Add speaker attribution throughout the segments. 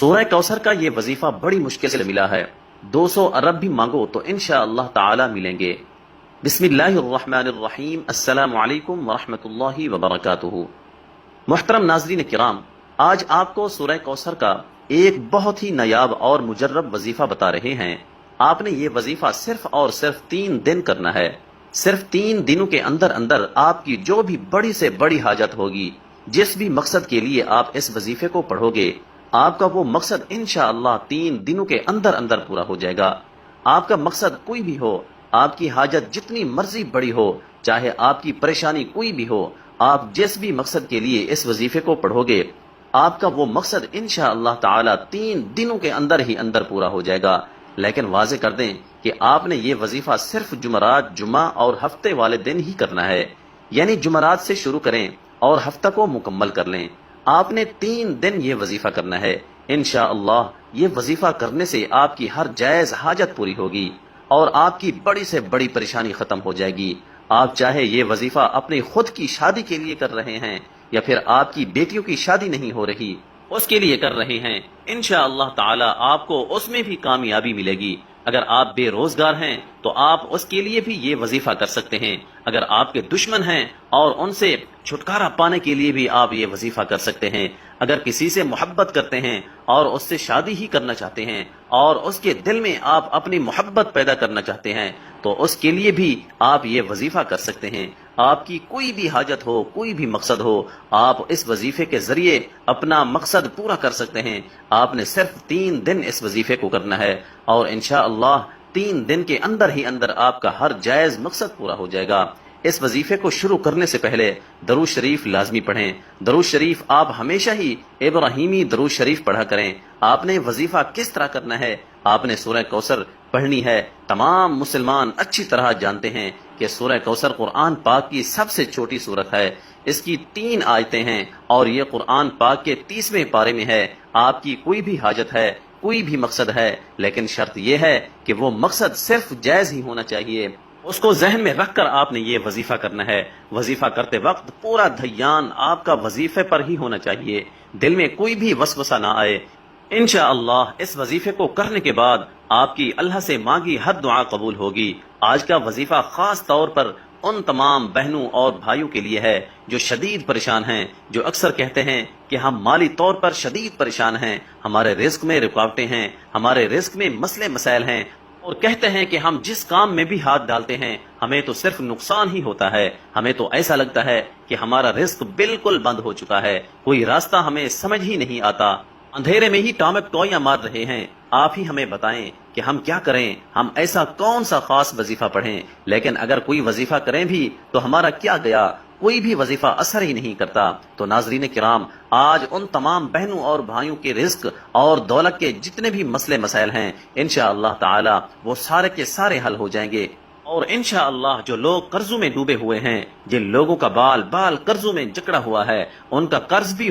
Speaker 1: سورہ کوثر کا یہ وظیفہ بڑی مشکل سے ملا ہے، 200 ارب بھی مانگو تو انشاءاللہ تعالی ملیں گے۔ بسم اللہ الرحمن الرحیم، السلام علیکم ورحمۃ اللہ وبرکاتہ۔ محترم ناظرین کرام، آج آپ کو سورہ کوثر کا ایک بہت ہی نایاب اور مجرب وظیفہ بتا رہے ہیں۔ آپ نے یہ وظیفہ صرف اور صرف 3 دن کرنا ہے۔ صرف 3 دنوں کے اندر اندر آپ کی جو بھی بڑی سے بڑی حاجت ہوگی، جس بھی مقصد کے لیے آپ اس وظیفے کو پڑھو گے، آپ کا وہ مقصد انشاءاللہ 3 دنوں کے اندر اندر پورا ہو جائے گا۔ آپ کا مقصد کوئی بھی ہو، آپ کی حاجت جتنی مرضی بڑی ہو، چاہے آپ کی پریشانی کوئی بھی ہو، آپ جس بھی مقصد کے لیے اس وظیفے کو پڑھو گے، آپ کا وہ مقصد انشاءاللہ تعالی 3 دنوں کے اندر ہی اندر پورا ہو جائے گا۔ لیکن واضح کر دیں کہ آپ نے یہ وظیفہ صرف جمعرات، جمعہ اور ہفتے والے دن ہی کرنا ہے، یعنی جمعرات سے شروع کریں اور ہفتہ کو مکمل کر لیں۔ آپ نے 3 دن یہ وظیفہ کرنا ہے۔ انشاءاللہ یہ وظیفہ کرنے سے آپ کی ہر جائز حاجت پوری ہوگی اور آپ کی بڑی سے بڑی پریشانی ختم ہو جائے گی۔ آپ چاہے یہ وظیفہ اپنی خود کی شادی کے لیے کر رہے ہیں یا پھر آپ کی بیٹیوں کی شادی نہیں ہو رہی، اس کے لیے کر رہے ہیں، انشاءاللہ تعالی آپ کو اس میں بھی کامیابی ملے گی۔ اگر آپ بے روزگار ہیں تو آپ اس کے لیے بھی یہ وظیفہ کر سکتے ہیں۔ اگر آپ کے دشمن ہیں اور ان سے چھٹکارا پانے کے لیے بھی آپ یہ وظیفہ کر سکتے ہیں۔ اگر کسی سے محبت کرتے ہیں اور اس سے شادی ہی کرنا چاہتے ہیں اور اس کے دل میں آپ اپنی محبت پیدا کرنا چاہتے ہیں تو اس کے لیے بھی آپ یہ وظیفہ کر سکتے ہیں۔ آپ کی کوئی بھی حاجت ہو، کوئی بھی مقصد ہو، آپ اس وظیفے کے ذریعے اپنا مقصد پورا کر سکتے ہیں۔ آپ نے صرف 3 دن اس وظیفے کو کرنا ہے اور انشاءاللہ 3 دن کے اندر ہی اندر آپ کا ہر جائز مقصد پورا ہو جائے گا۔ اس وظیفے کو شروع کرنے سے پہلے درود شریف لازمی پڑھیں۔ درود شریف آپ ہمیشہ ہی ابراہیمی درود شریف پڑھا کریں۔ آپ نے وظیفہ کس طرح کرنا ہے؟ آپ نے سورہ کوثر پڑھنی ہے۔ تمام مسلمان اچھی طرح جانتے ہیں کہ سورہ کوثر قرآن پاک کی سب سے چھوٹی سورت ہے۔ اس کی 3 آیتیں ہیں اور یہ قرآن پاک کے 30ویں پارے میں ہے۔ آپ کی کوئی بھی حاجت ہے، کوئی بھی مقصد ہے، لیکن شرط یہ ہے کہ وہ مقصد صرف جائز ہی ہونا چاہیے۔ اس کو ذہن میں رکھ کر آپ نے یہ وظیفہ کرنا ہے۔ وظیفہ کرتے وقت پورا دھیان آپ کا وظیفے پر ہی ہونا چاہیے، دل میں کوئی بھی وسوسہ نہ آئے۔ انشاءاللہ اس وظیفے کو کرنے کے بعد آپ کی اللہ سے مانگی ہر دعا قبول ہوگی۔ آج کا وظیفہ خاص طور پر ان تمام بہنوں اور بھائیوں کے لیے ہے جو شدید پریشان ہیں، جو اکثر کہتے ہیں کہ ہم مالی طور پر شدید پریشان ہیں، ہمارے رزق میں رکاوٹیں ہیں، ہمارے رزق میں مسئلے مسائل ہیں، اور کہتے ہیں کہ ہم جس کام میں بھی ہاتھ ڈالتے ہیں ہمیں تو صرف نقصان ہی ہوتا ہے، ہمیں تو ایسا لگتا ہے کہ ہمارا رزق بالکل بند ہو چکا ہے، کوئی راستہ ہمیں سمجھ ہی نہیں آتا، اندھیرے میں ہی ٹامک ٹوئیاں مار رہے ہیں۔ آپ ہی ہمیں بتائیں کہ ہم کیا کریں، ہم ایسا کون سا خاص وظیفہ پڑھیں؟ لیکن اگر کوئی وظیفہ کریں بھی تو ہمارا کیا گیا، کوئی بھی وظیفہ اثر ہی نہیں کرتا۔ تو ناظرین کرام، آج ان تمام بہنوں اور بھائیوں کے رزق اور دولت کے جتنے بھی مسئلے مسائل ہیں انشاءاللہ تعالی وہ سارے کے سارے حل ہو جائیں گے، اور انشاءاللہ جو لوگ قرضوں میں ڈوبے ہوئے ہیں، جن لوگوں کا بال بال قرضوں میں جکڑا ہوا ہے، ان کا قرض بھی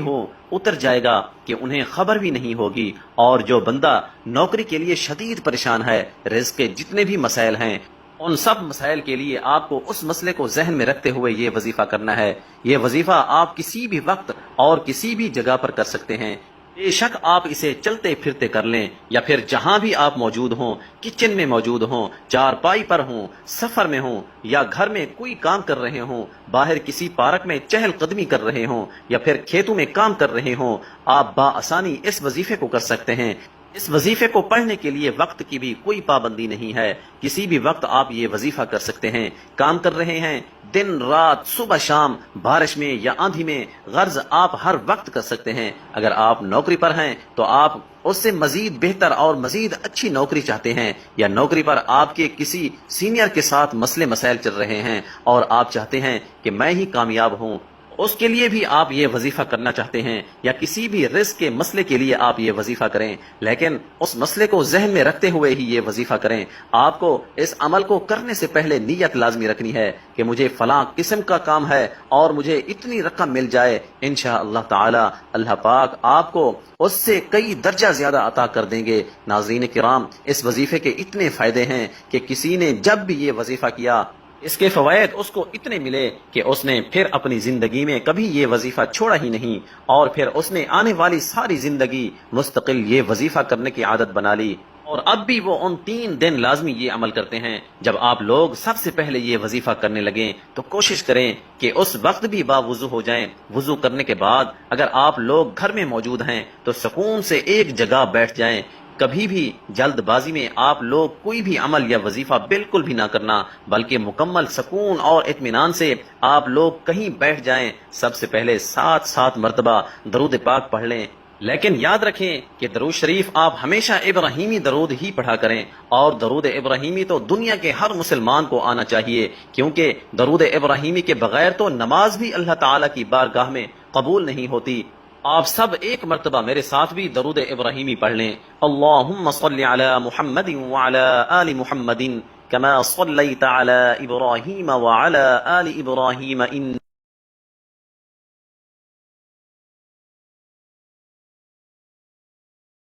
Speaker 1: اتر جائے گا کہ انہیں خبر بھی نہیں ہوگی، اور جو بندہ نوکری کے لیے شدید پریشان ہے، رزق کے جتنے بھی مسائل ہیں، ان سب مسائل کے لیے آپ کو اس مسئلے کو ذہن میں رکھتے ہوئے یہ وظیفہ کرنا ہے۔ یہ وظیفہ آپ کسی بھی وقت اور کسی بھی جگہ پر کر سکتے ہیں۔ بے شک آپ اسے چلتے پھرتے کر لیں یا پھر جہاں بھی آپ موجود ہوں، کچن میں موجود ہوں، چارپائی پر ہوں، سفر میں ہوں، یا گھر میں کوئی کام کر رہے ہوں، باہر کسی پارک میں چہل قدمی کر رہے ہوں، یا پھر کھیتوں میں کام کر رہے ہوں، آپ بآسانی اس وظیفے کو کر سکتے ہیں۔ اس وظیفے کو پڑھنے کے لیے وقت کی بھی کوئی پابندی نہیں ہے، کسی بھی وقت آپ یہ وظیفہ کر سکتے ہیں۔ کام کر رہے ہیں، دن رات، صبح شام، بارش میں یا آندھی میں، غرض آپ ہر وقت کر سکتے ہیں۔ اگر آپ نوکری پر ہیں تو آپ اس سے مزید بہتر اور مزید اچھی نوکری چاہتے ہیں، یا نوکری پر آپ کے کسی سینئر کے ساتھ مسئلے مسائل چل رہے ہیں اور آپ چاہتے ہیں کہ میں ہی کامیاب ہوں، اس کے لیے بھی آپ یہ وظیفہ کرنا چاہتے ہیں، یا کسی بھی رزق کے مسئلے کے لیے آپ یہ وظیفہ کریں، لیکن اس مسئلے کو ذہن میں رکھتے ہوئے ہی یہ وظیفہ کریں۔ آپ کو اس عمل کو کرنے سے پہلے نیت لازمی رکھنی ہے کہ مجھے فلاں قسم کا کام ہے اور مجھے اتنی رقم مل جائے، انشاءاللہ تعالی اللہ پاک آپ کو اس سے کئی درجہ زیادہ عطا کر دیں گے۔ ناظرین کرام، اس وظیفے کے اتنے فائدے ہیں کہ کسی نے جب بھی یہ وظیفہ کیا اس کے فوائد اس کو اتنے ملے کہ اس نے پھر اپنی زندگی میں کبھی یہ وظیفہ چھوڑا ہی نہیں، اور پھر اس نے آنے والی ساری زندگی مستقل یہ وظیفہ کرنے کی عادت بنا لی، اور اب بھی وہ ان 3 دن لازمی یہ عمل کرتے ہیں۔ جب آپ لوگ سب سے پہلے یہ وظیفہ کرنے لگیں تو کوشش کریں کہ اس وقت بھی باوضو ہو جائیں۔ وضو کرنے کے بعد اگر آپ لوگ گھر میں موجود ہیں تو سکون سے ایک جگہ بیٹھ جائیں۔ کبھی بھی جلد بازی میں آپ لوگ کوئی بھی عمل یا وظیفہ بالکل بھی نہ کرنا، بلکہ مکمل سکون اور اطمینان سے آپ لوگ کہیں بیٹھ جائیں۔ سب سے پہلے 7 مرتبہ درود پاک پڑھ لیں، لیکن یاد رکھیں کہ درود شریف آپ ہمیشہ ابراہیمی درود ہی پڑھا کریں، اور درود ابراہیمی تو دنیا کے ہر مسلمان کو آنا چاہیے، کیونکہ درود ابراہیمی کے بغیر تو نماز بھی اللہ تعالیٰ کی بارگاہ میں قبول نہیں ہوتی۔ آپ سب 1 مرتبہ میرے ساتھ بھی درود ابراہیمی پڑھ لیں۔ اللہم صلی علی محمد وعلی آل محمد کما صلیت علی ابراہیم وعلی آل ابراہیم